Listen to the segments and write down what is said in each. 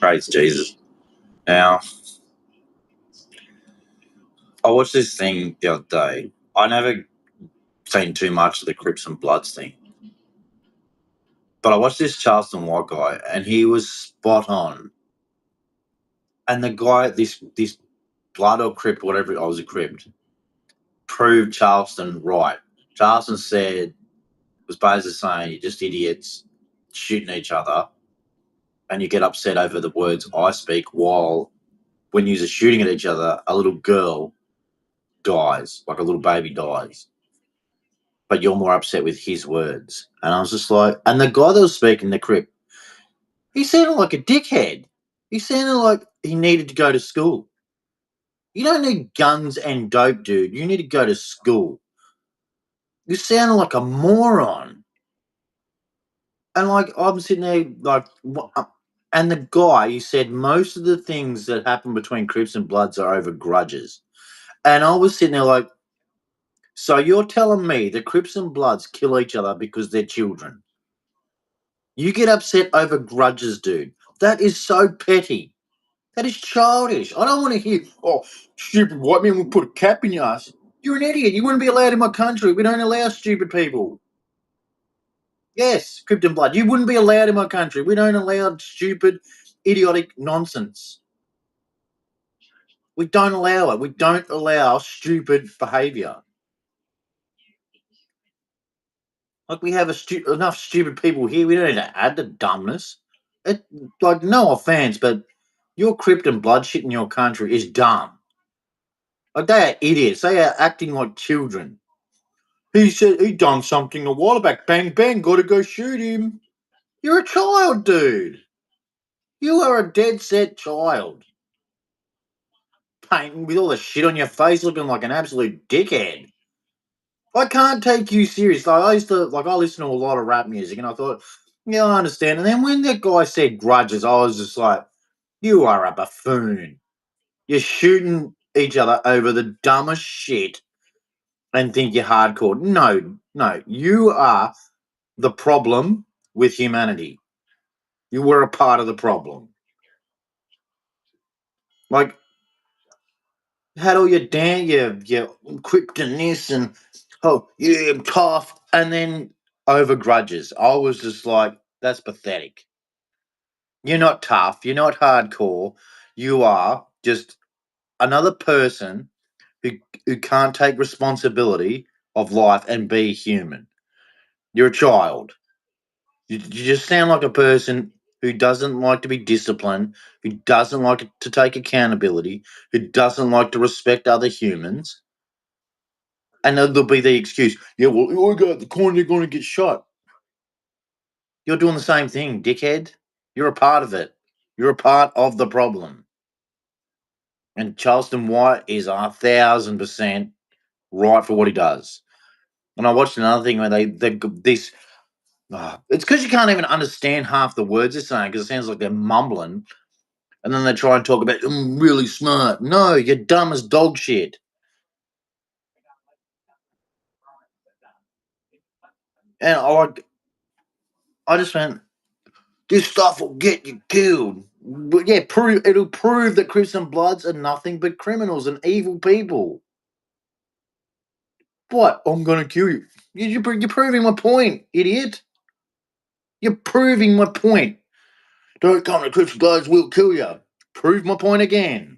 Praise Jesus. Now, I watched this thing the other day. I never seen too much of the Crips and Bloods thing, but I watched this Charleston White guy, and he was spot on. And the guy, this Blood or Crip, whatever, I was a Crip, proved Charleston right. Charleston was basically saying, you're just idiots shooting each other, and you get upset over the words I speak, while when you're shooting at each other, a little girl dies, like a little baby dies. But you're more upset with his words. And I was just like, and the guy that was speaking, the Crip, he sounded like a dickhead. He sounded like he needed to go to school. You don't need guns and dope, dude. You need to go to school. You sound like a moron. And like, I'm sitting there like, and the guy, he said most of the things that happen between Crips and Bloods are over grudges. And I was sitting there like, so you're telling me the Crips and Bloods kill each other because they're children? You get upset over grudges, dude. That is so petty. That is childish. I don't want to hear, oh, stupid white man will put a cap in your ass. You're an idiot. You wouldn't be allowed in my country. We don't allow stupid people. Yes, Krypton Blood. You wouldn't be allowed in my country. We don't allow stupid, idiotic nonsense. We don't allow it. We don't allow stupid behaviour. Like, we have enough stupid people here. We don't need to add the dumbness. Like, no offense, but your Krypton Blood shit in your country is dumb. Like, they are idiots. They are acting like children. He said he done something a while back. Bang, bang, gotta go shoot him. You're a child, dude. You are a dead set child. Painting with all the shit on your face, looking like an absolute dickhead. I can't take you serious. Like, I listen to a lot of rap music, and I thought, yeah, I understand. And then when that guy said grudges, I was just like, you are a buffoon. You're shooting each other over the dumbest shit and think you're hardcore. No, you are the problem with humanity. You were a part of the problem. Like, had all your Krypton this and, oh, yeah, I'm tough, and then over grudges. I was just like, that's pathetic. You're not tough. You're not hardcore. You are just another person who can't take responsibility of life and be human. You're a child. You just sound like a person who doesn't like to be disciplined, who doesn't like to take accountability, who doesn't like to respect other humans. And then there'll be the excuse, yeah, well, you go at the corner, you're going to get shot. You're doing the same thing, dickhead. You're a part of it. You're a part of the problem. And Charleston White is 1,000% right for what he does. And I watched another thing where it's because you can't even understand half the words they're saying because it sounds like they're mumbling. And then they try and talk about, I'm really smart. No, you're dumb as dog shit. And I just went, this stuff will get you killed. But yeah, it'll prove that Crips and Bloods are nothing but criminals and evil people. What? I'm going to kill you. You're proving my point, idiot. You're proving my point. Don't come to Crips and Bloods, we'll kill you. Prove my point again.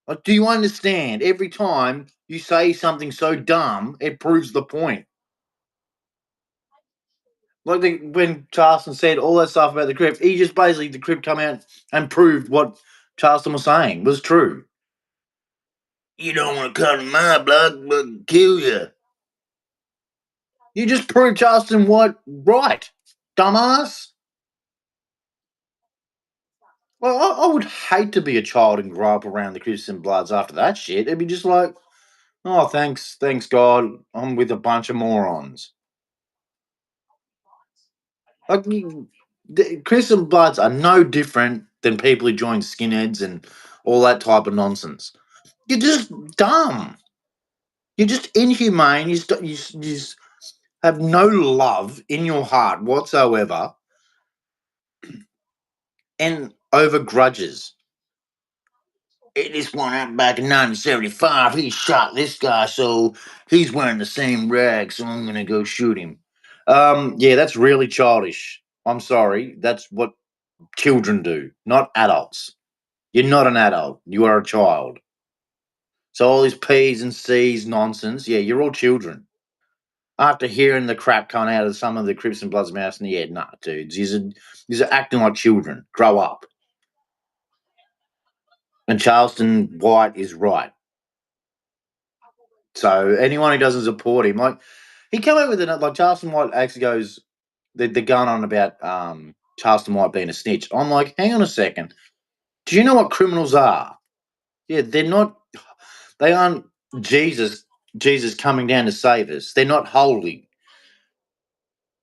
Like, do you understand? Every time you say something so dumb, it proves the point. Like when Charleston said all that stuff about the Crip, he just basically, the Crip come out and proved what Charleston was saying was true. You don't want to come to my blood, but kill you. You just proved Charleston White right, dumbass. Well, I would hate to be a child and grow up around the Crips and Bloods after that shit. It'd be just like, oh, thanks God, I'm with a bunch of morons. Like, the Crips and Bloods are no different than people who join skinheads and all that type of nonsense. You're just dumb. You're just inhumane. You just have no love in your heart whatsoever. And over grudges. This one out back in 1975, he shot this guy, so he's wearing the same rag, so I'm gonna go shoot him. Yeah, that's really childish. I'm sorry. That's what children do, not adults. You're not an adult. You are a child. So all these P's and C's nonsense, yeah, you're all children. After hearing the crap coming out of some of the Crips and Bloods mouths in the head, nah, dudes, you're acting like children. Grow up. And Charleston White is right. So anyone who doesn't support him, like he came out with it, like Charleston White actually goes, they're going on about Charleston White being a snitch. I'm like, hang on a second. Do you know what criminals are? Yeah, they're not. They aren't Jesus. Jesus coming down to save us. They're not holy.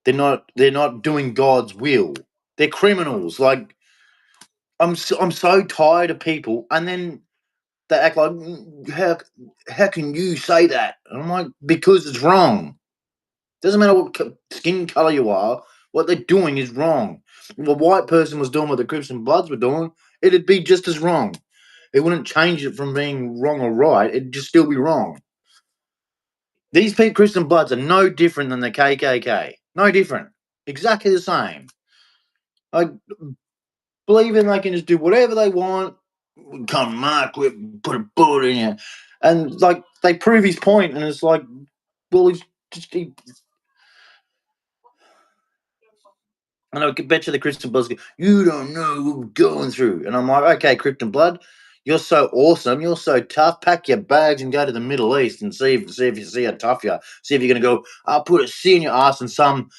They're not. They're not doing God's will. They're criminals. Like I'm so tired of people, and then they act like how can you say that? And I'm like because it's wrong. Doesn't matter what skin color you are. What they're doing is wrong. If a white person was doing what the Crips and Bloods were doing, it'd be just as wrong. It wouldn't change it from being wrong or right. It'd just still be wrong. These Crips and Bloods are no different than the KKK. No different. Exactly the same. I believe in they can just do whatever they want. Come mark, put a bullet in you, and like they prove his point, and it's like, well, he's just and I bet you the Christian Bloods go, you don't know what we're going through. And I'm like, okay, Christian Blood, you're so awesome, you're so tough. Pack your bags and go to the Middle East and see if you see how tough you are. See if you're gonna go, I'll put a C in your ass and some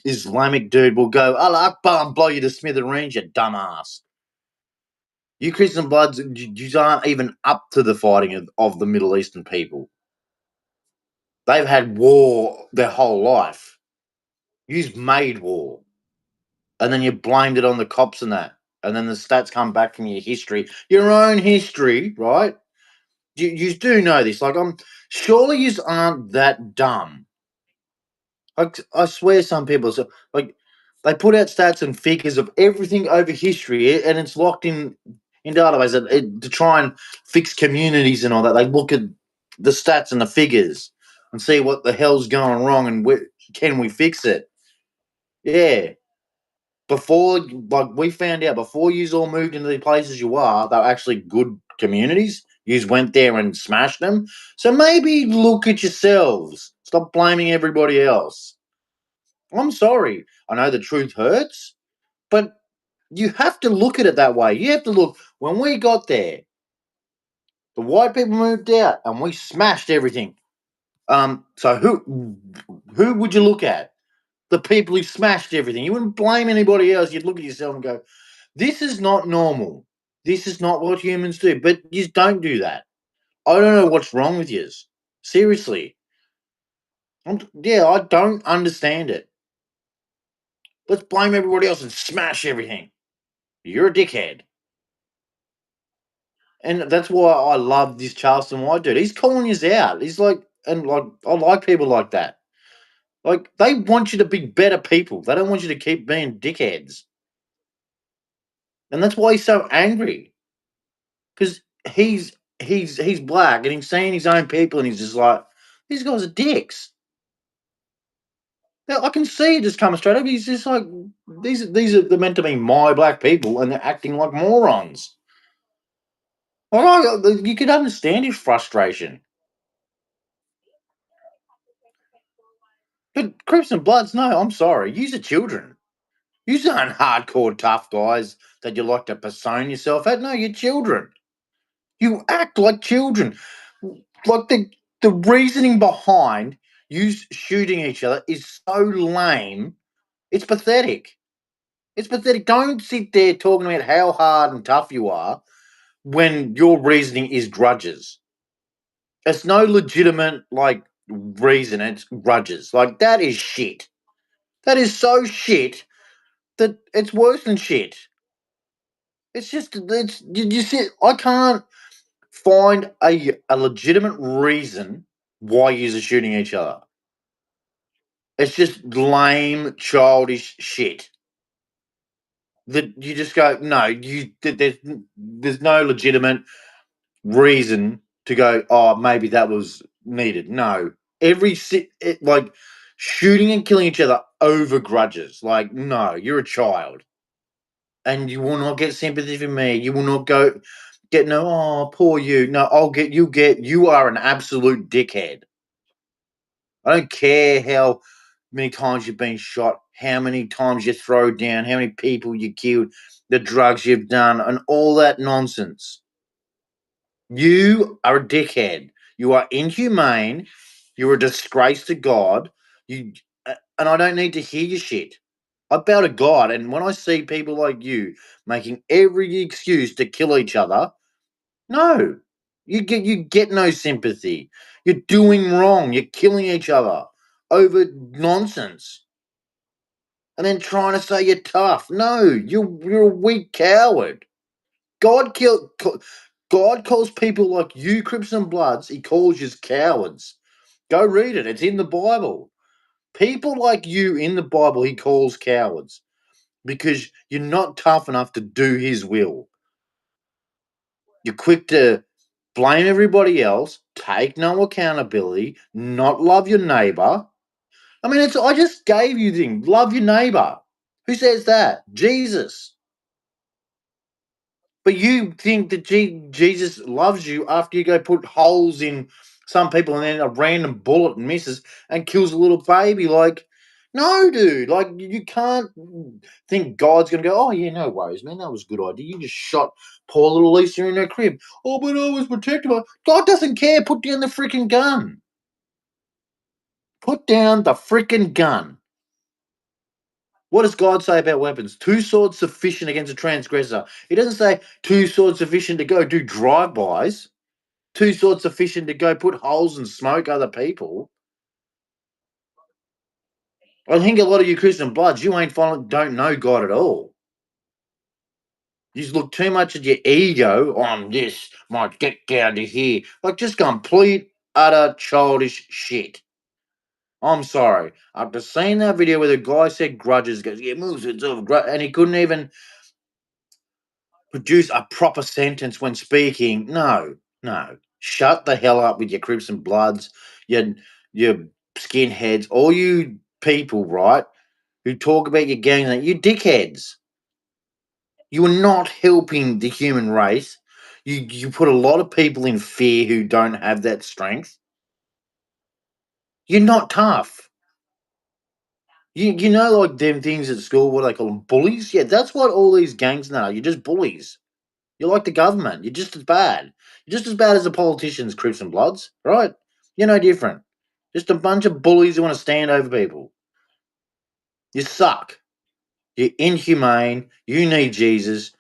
Islamic dude will go, Allah Akbar and blow you to smithereens, you dumbass. You Christian Bloods, you aren't even up to the fighting of the Middle Eastern people. They've had war their whole life. You've made war. And then you blamed it on the cops and that. And then the stats come back from your own history, right? You do know this. Like, surely you aren't that dumb. Like, I swear some people, so, like, they put out stats and figures of everything over history, and it's locked in database to try and fix communities and all that. They look at the stats and the figures and see what the hell's going wrong and can we fix it. Yeah. Before, like we found out, before you all moved into the places you are, they're actually good communities. You went there and smashed them. So maybe look at yourselves. Stop blaming everybody else. I'm sorry. I know the truth hurts, but you have to look at it that way. You have to look, when we got there, the white people moved out and we smashed everything. So who would you look at? The people who smashed everything. You wouldn't blame anybody else. You'd look at yourself and go, this is not normal. This is not what humans do. But you don't do that. I don't know what's wrong with you. Seriously. Yeah, I don't understand it. Let's blame everybody else and smash everything. You're a dickhead. And that's why I love this Charleston White dude. He's calling you out. He's like, and like, I like people like that. Like, they want you to be better people. They don't want you to keep being dickheads. And that's why he's so angry. Because he's black and he's seeing his own people and he's just like, these guys are dicks. Now, I can see it just coming straight up. He's just like, these are they're meant to be my black people and they're acting like morons. You could understand his frustration. But Crips and Bloods, no, I'm sorry. You're children. You aren't hardcore tough guys that you like to persona yourself at. No, you're children. You act like children. Like the reasoning behind you shooting each other is so lame. It's pathetic. It's pathetic. Don't sit there talking about how hard and tough you are when your reasoning is grudges. It's no legitimate like reason. It's grudges. Like that is shit. That is so shit that it's worse than shit. It's just it's you see. I can't find a legitimate reason why you're shooting each other. It's just lame, childish shit. that you just go, no, there's no legitimate reason to go, oh, maybe that was needed. No, like shooting and killing each other over grudges. Like, no, you're a child, and you will not get sympathy from me. You will not get no. Oh, poor you. No, I'll get you. You are an absolute dickhead. I don't care how many times you've been shot, how many times you throw down, how many people you killed, the drugs you've done, and all that nonsense. You are a dickhead. You are inhumane. You're a disgrace to God. And I don't need to hear your shit. I bow to God, and when I see people like you making every excuse to kill each other, no, you get no sympathy. You're doing wrong. You're killing each other over nonsense, and then trying to say you're tough. No, you're a weak coward. God kill. God calls people like you, Crips and Bloods. He calls you cowards. Go read it. It's in the Bible. People like you in the Bible, he calls cowards because you're not tough enough to do his will. You're quick to blame everybody else, take no accountability, not love your neighbor. I mean, I just gave you the thing. Love your neighbor. Who says that? Jesus. But you think that Jesus loves you after you go put holes in some people and then a random bullet misses and kills a little baby. Like, no, dude. Like, you can't think God's going to go, oh, yeah, no worries, man. That was a good idea. You just shot poor little Lisa in her crib. Oh, but I was protected. God doesn't care. Put down the freaking gun. Put down the freaking gun. What does God say about weapons? Two swords sufficient against a transgressor. He doesn't say two swords sufficient to go do drive-bys. Two swords sufficient to go put holes and smoke other people. I think a lot of you Christian Bloods, you don't know God at all. You just look too much at your ego on this, might get down to here. Like, just complete, utter childish shit. I'm sorry. After seeing that video where the guy said grudges, goes, yeah, moves of grudge, and he couldn't even produce a proper sentence when speaking. No, no. Shut the hell up with your Crips and Bloods, your skinheads, all you people, right, who talk about your gang, you dickheads. You are not helping the human race. You put a lot of people in fear who don't have that strength. You're not tough. You know, like them things at school, what do they call them, bullies? Yeah, that's what all these gangs now. You're just bullies. You're like the government. You're just as bad. You're just as bad as the politicians, Crips and Bloods, right? You're no different. Just a bunch of bullies who want to stand over people. You suck. You're inhumane. You need Jesus.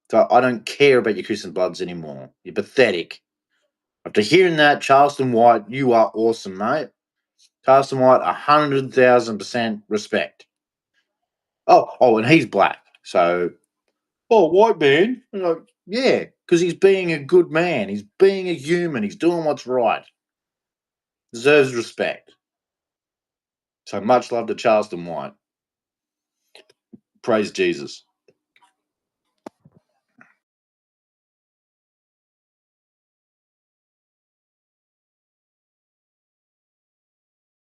So I don't care about your Crips and Bloods anymore. You're pathetic. After hearing that, Charleston White, you are awesome, mate. Charleston White, 100,000% respect. Oh, and he's black. So, oh, white man. Like, yeah, because he's being a good man. He's being a human. He's doing what's right. Deserves respect. So much love to Charleston White. Praise Jesus.